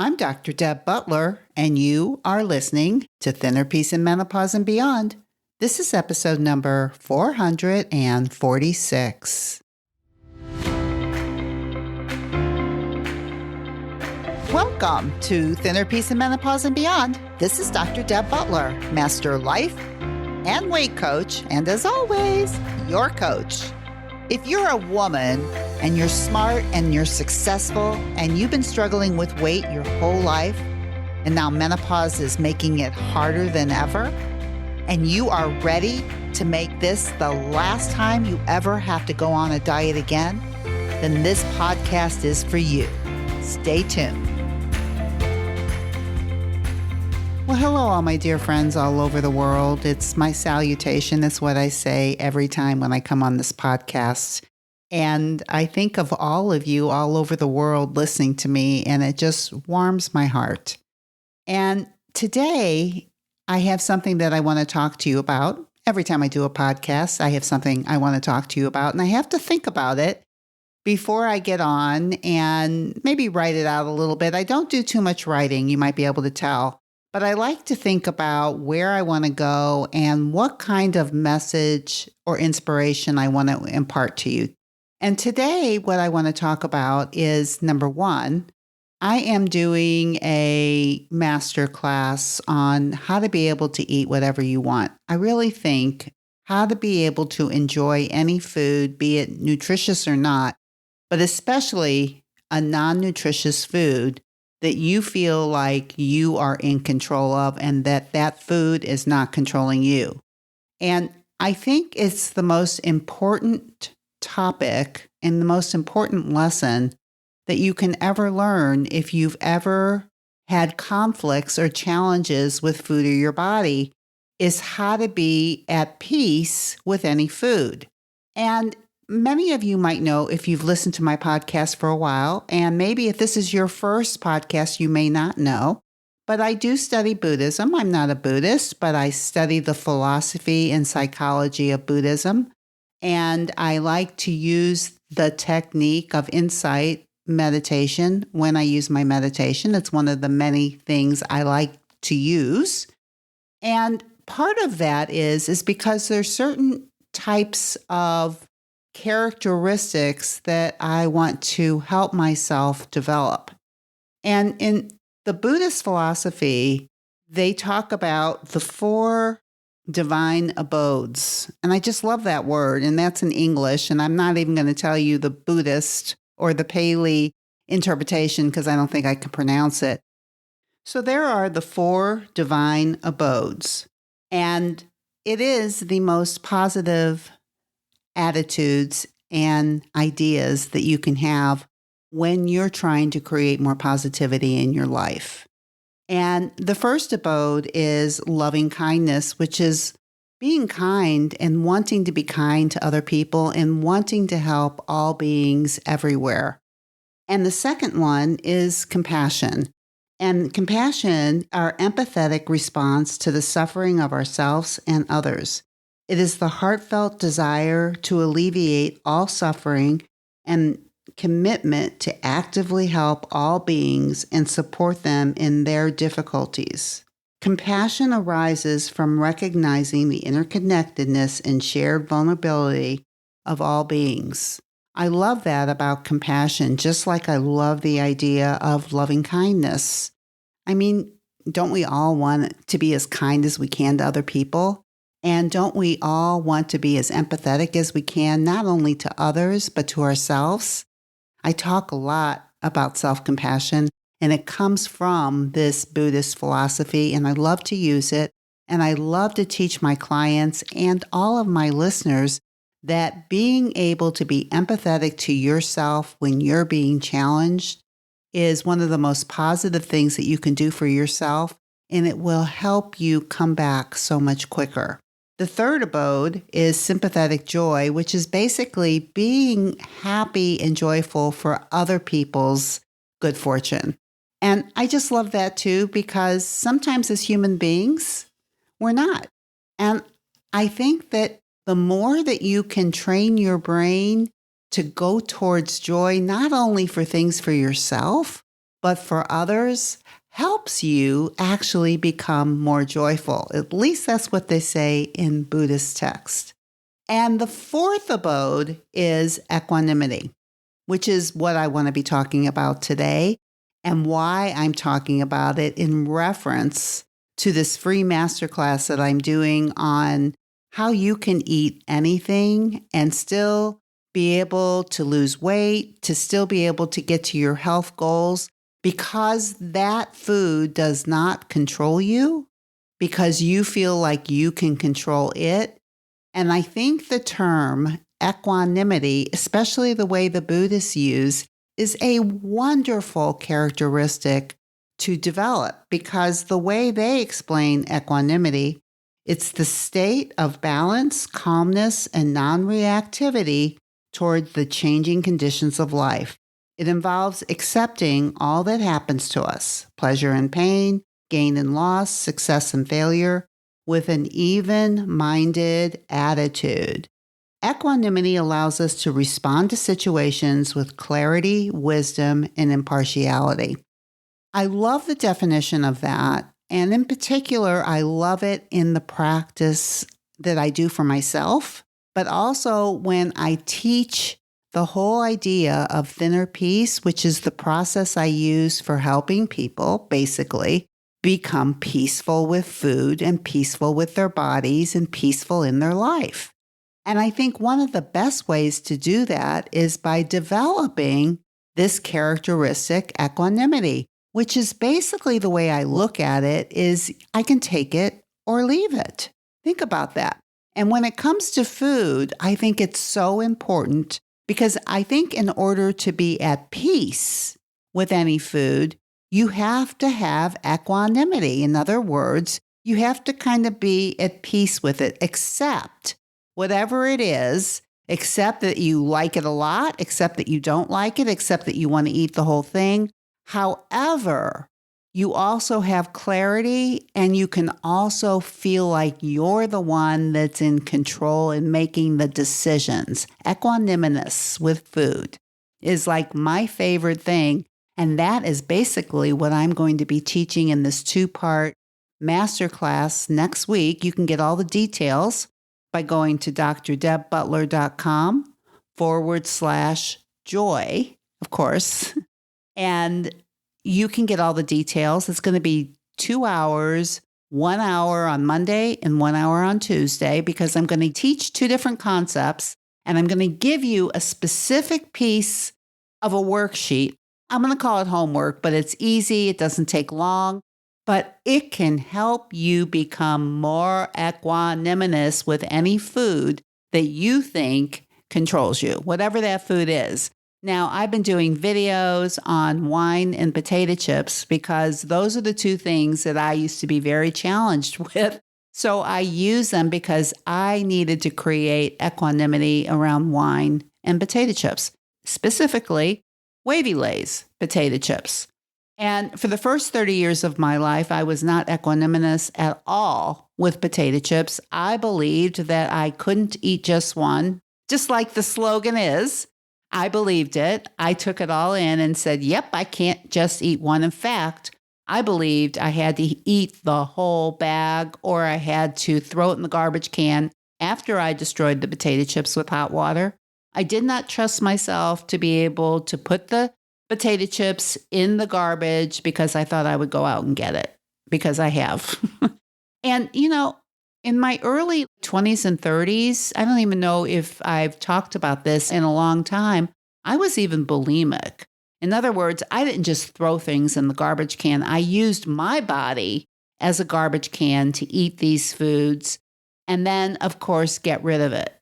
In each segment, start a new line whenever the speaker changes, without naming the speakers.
I'm Dr. Deb Butler, and you are listening to Thinner Peace in Menopause and Beyond. This is episode number 446. Welcome to Thinner Peace in Menopause and Beyond. This is Dr. Deb Butler, Master Life and Weight Coach, and as always, your coach. If you're a woman and you're smart and you're successful and you've been struggling with weight your whole life, and now menopause is making it harder than ever, and you are ready to make this the last time you ever have to go on a diet again, then this podcast is for you. Stay tuned. Well, hello, all my dear friends all over the world. It's my salutation. It's what I say every time when I come on this podcast. And I think of all of you all over the world listening to me, and it just warms my heart. And today, I have something that I want to talk to you about. Every time I do a podcast, I have something I want to talk to you about, and I have to think about it before I get on and maybe write it out a little bit. I don't do too much writing, you might be able to tell. But I like to think about where I want to go and what kind of message or inspiration I want to impart to you. And today, what I want to talk about is, number one, I am doing a master class on how to be able to eat whatever you want. I really think how to be able to enjoy any food, be it nutritious or not, but especially a non-nutritious food that you feel like you are in control of and that food is not controlling you. And I think it's the most important topic and the most important lesson that you can ever learn if you've ever had conflicts or challenges with food or your body, is how to be at peace with any food. And many of you might know if you've listened to my podcast for a while, and maybe if this is your first podcast, you may not know, but I do study Buddhism. I'm not a Buddhist, but I study the philosophy and psychology of Buddhism, and I like to use the technique of insight meditation when I use my meditation. It's one of the many things I like to use, and part of that is because there's certain types of characteristics that I want to help myself develop. And in the Buddhist philosophy, they talk about the 4 divine abodes. And I just love that word. And that's in English. And I'm not even going to tell you the Buddhist or the Pali interpretation because I don't think I can pronounce it. So there are the 4 divine abodes. And it is the most positive attitudes and ideas that you can have when you're trying to create more positivity in your life. And the first abode is loving kindness, which is being kind and wanting to be kind to other people and wanting to help all beings everywhere. And the second one is compassion. And compassion, our empathetic response to the suffering of ourselves and others. It is the heartfelt desire to alleviate all suffering and commitment to actively help all beings and support them in their difficulties. Compassion arises from recognizing the interconnectedness and shared vulnerability of all beings. I love that about compassion, just like I love the idea of loving kindness. I mean, don't we all want to be as kind as we can to other people? And don't we all want to be as empathetic as we can, not only to others, but to ourselves? I talk a lot about self-compassion, and it comes from this Buddhist philosophy, and I love to use it. And I love to teach my clients and all of my listeners that being able to be empathetic to yourself when you're being challenged is one of the most positive things that you can do for yourself, and it will help you come back so much quicker. The third abode is sympathetic joy, which is basically being happy and joyful for other people's good fortune. And I just love that too, because sometimes as human beings, we're not. And I think that the more that you can train your brain to go towards joy, not only for things for yourself, but for others, helps you actually become more joyful. At least that's what they say in Buddhist text. And the fourth abode is equanimity, which is what I want to be talking about today and why I'm talking about it in reference to this free masterclass that I'm doing on how you can eat anything and still be able to lose weight, to still be able to get to your health goals, because that food does not control you, because you feel like you can control it. And I think the term equanimity, especially the way the Buddhists use, is a wonderful characteristic to develop, because the way they explain equanimity, it's the state of balance, calmness, and non-reactivity toward the changing conditions of life. It involves accepting all that happens to us, pleasure and pain, gain and loss, success and failure, with an even-minded attitude. Equanimity allows us to respond to situations with clarity, wisdom, and impartiality. I love the definition of that. And in particular, I love it in the practice that I do for myself, but also when I teach the whole idea of thinner peace, which is the process I use for helping people basically become peaceful with food and peaceful with their bodies and peaceful in their life. And I think one of the best ways to do that is by developing this characteristic equanimity, which is basically the way I look at it is I can take it or leave it. Think about that. And when it comes to food, I think it's so important because I think in order to be at peace with any food, you have to have equanimity. In other words, you have to kind of be at peace with it, accept whatever it is, accept that you like it a lot, accept that you don't like it, accept that you want to eat the whole thing. However, you also have clarity and you can also feel like you're the one that's in control in making the decisions. Equanimous with food is like my favorite thing. And that is basically what I'm going to be teaching in this 2-part masterclass next week. You can get all the details by going to drdebbutler.com/joy, of course. And you can get all the details. It's going to be 2 hours, 1 hour on Monday and 1 hour on Tuesday, because I'm going to teach 2 different concepts and I'm going to give you a specific piece of a worksheet. I'm going to call it homework, but it's easy. It doesn't take long, but it can help you become more equanimous with any food that you think controls you, whatever that food is. Now, I've been doing videos on wine and potato chips because those are the 2 things that I used to be very challenged with. So I use them because I needed to create equanimity around wine and potato chips, specifically Wavy Lay's potato chips. And for the first 30 years of my life, I was not equanimous at all with potato chips. I believed that I couldn't eat just one, just like the slogan is. I believed it. I took it all in and said, yep, I can't just eat one. In fact, I believed I had to eat the whole bag or I had to throw it in the garbage can after I destroyed the potato chips with hot water. I did not trust myself to be able to put the potato chips in the garbage because I thought I would go out and get it, because I have. And, in my early 20s and 30s, I don't even know if I've talked about this in a long time, I was even bulimic. In other words, I didn't just throw things in the garbage can. I used my body as a garbage can to eat these foods and then, of course, get rid of it.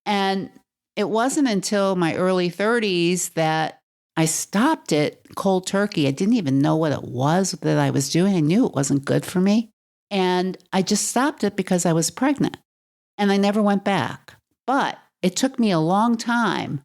And it wasn't until my early 30s that I stopped it cold turkey. I didn't even know what it was that I was doing. I knew it wasn't good for me. And I just stopped it because I was pregnant and I never went back. But it took me a long time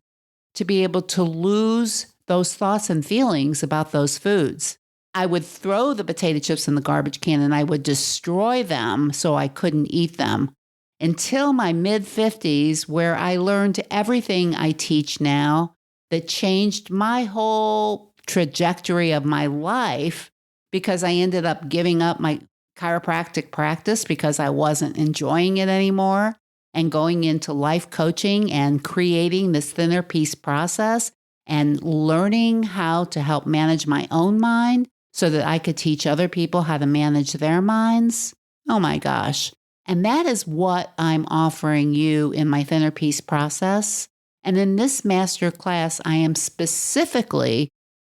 to be able to lose those thoughts and feelings about those foods. I would throw the potato chips in the garbage can and I would destroy them so I couldn't eat them until my mid-50s, where I learned everything I teach now that changed my whole trajectory of my life because I ended up giving up my chiropractic practice because I wasn't enjoying it anymore and going into life coaching and creating this thinner peace process and learning how to help manage my own mind so that I could teach other people how to manage their minds. Oh my gosh. And that is what I'm offering you in my thinner peace process. And in this master class, I am specifically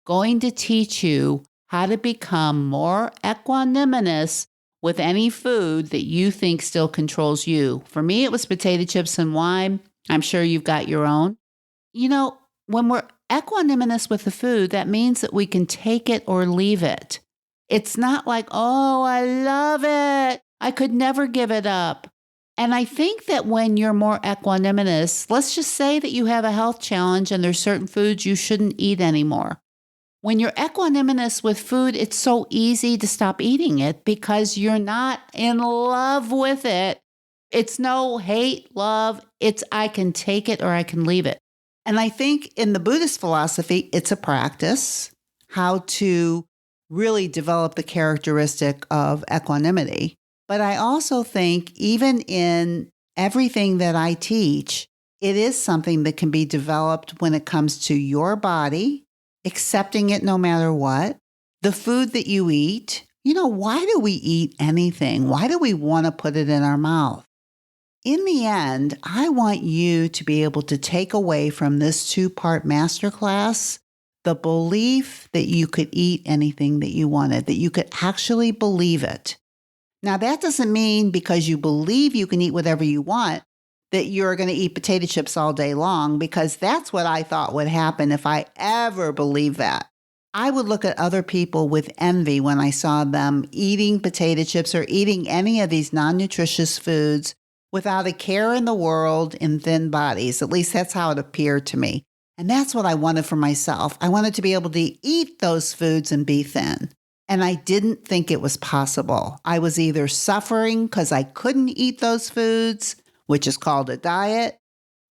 going to teach you how to become more equanimous with any food that you think still controls you. For me, it was potato chips and wine. I'm sure you've got your own. You know, when we're equanimous with the food, that means that we can take it or leave it. It's not like, oh, I love it. I could never give it up. And I think that when you're more equanimous, let's just say that you have a health challenge and there's certain foods you shouldn't eat anymore. When you're equanimous with food, it's so easy to stop eating it because you're not in love with it. It's no hate, love. It's I can take it or I can leave it. And I think in the Buddhist philosophy, it's a practice how to really develop the characteristic of equanimity. But I also think even in everything that I teach, it is something that can be developed when it comes to your body, accepting it no matter what, the food that you eat. You know, why do we eat anything? Why do we want to put it in our mouth? In the end, I want you to be able to take away from this 2-part masterclass the belief that you could eat anything that you wanted, that you could actually believe it. Now, that doesn't mean because you believe you can eat whatever you want, that you're going to eat potato chips all day long, because that's what I thought would happen if I ever believed that. I would look at other people with envy when I saw them eating potato chips or eating any of these non-nutritious foods without a care in the world in thin bodies. At least that's how it appeared to me. And that's what I wanted for myself. I wanted to be able to eat those foods and be thin. And I didn't think it was possible. I was either suffering because I couldn't eat those foods, which is called a diet,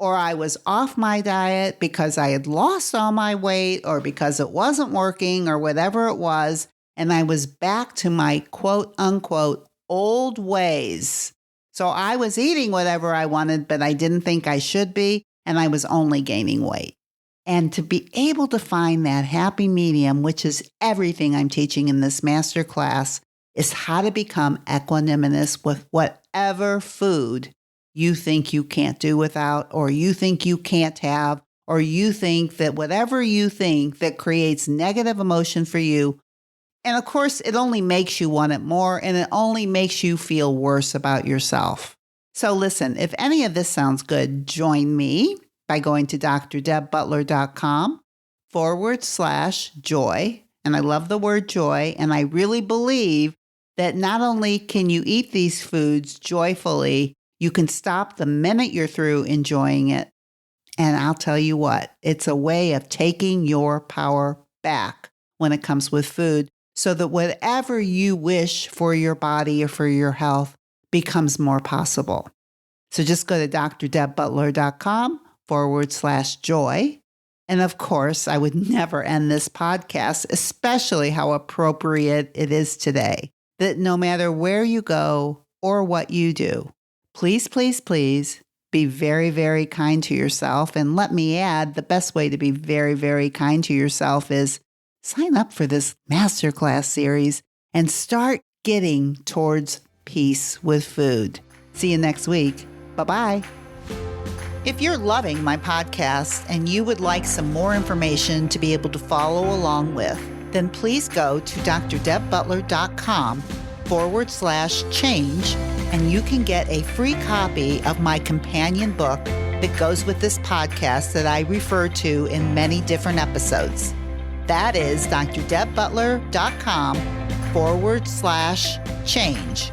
or I was off my diet because I had lost all my weight or because it wasn't working or whatever it was. And I was back to my quote unquote old ways. So I was eating whatever I wanted, but I didn't think I should be. And I was only gaining weight. And to be able to find that happy medium, which is everything I'm teaching in this master class, is how to become equanimous with whatever food you think you can't do without, or you think you can't have, or you think that whatever you think that creates negative emotion for you. And of course, it only makes you want it more, and it only makes you feel worse about yourself. So listen, if any of this sounds good, join me by going to drdebbutler.com/joy. And I love the word joy. And I really believe that not only can you eat these foods joyfully, you can stop the minute you're through enjoying it. And I'll tell you what, it's a way of taking your power back when it comes with food so that whatever you wish for your body or for your health becomes more possible. So just go to drdebbutler.com/joy. And of course, I would never end this podcast, especially how appropriate it is today, that no matter where you go or what you do, please, please, please be very, very kind to yourself. And let me add, the best way to be very, very kind to yourself is sign up for this masterclass series and start getting towards peace with food. See you next week. Bye-bye. If you're loving my podcast and you would like some more information to be able to follow along with, then please go to drdebbutler.com/change, and you can get a free copy of my companion book that goes with this podcast that I refer to in many different episodes. That is drdebbutler.com/change, CHANGE.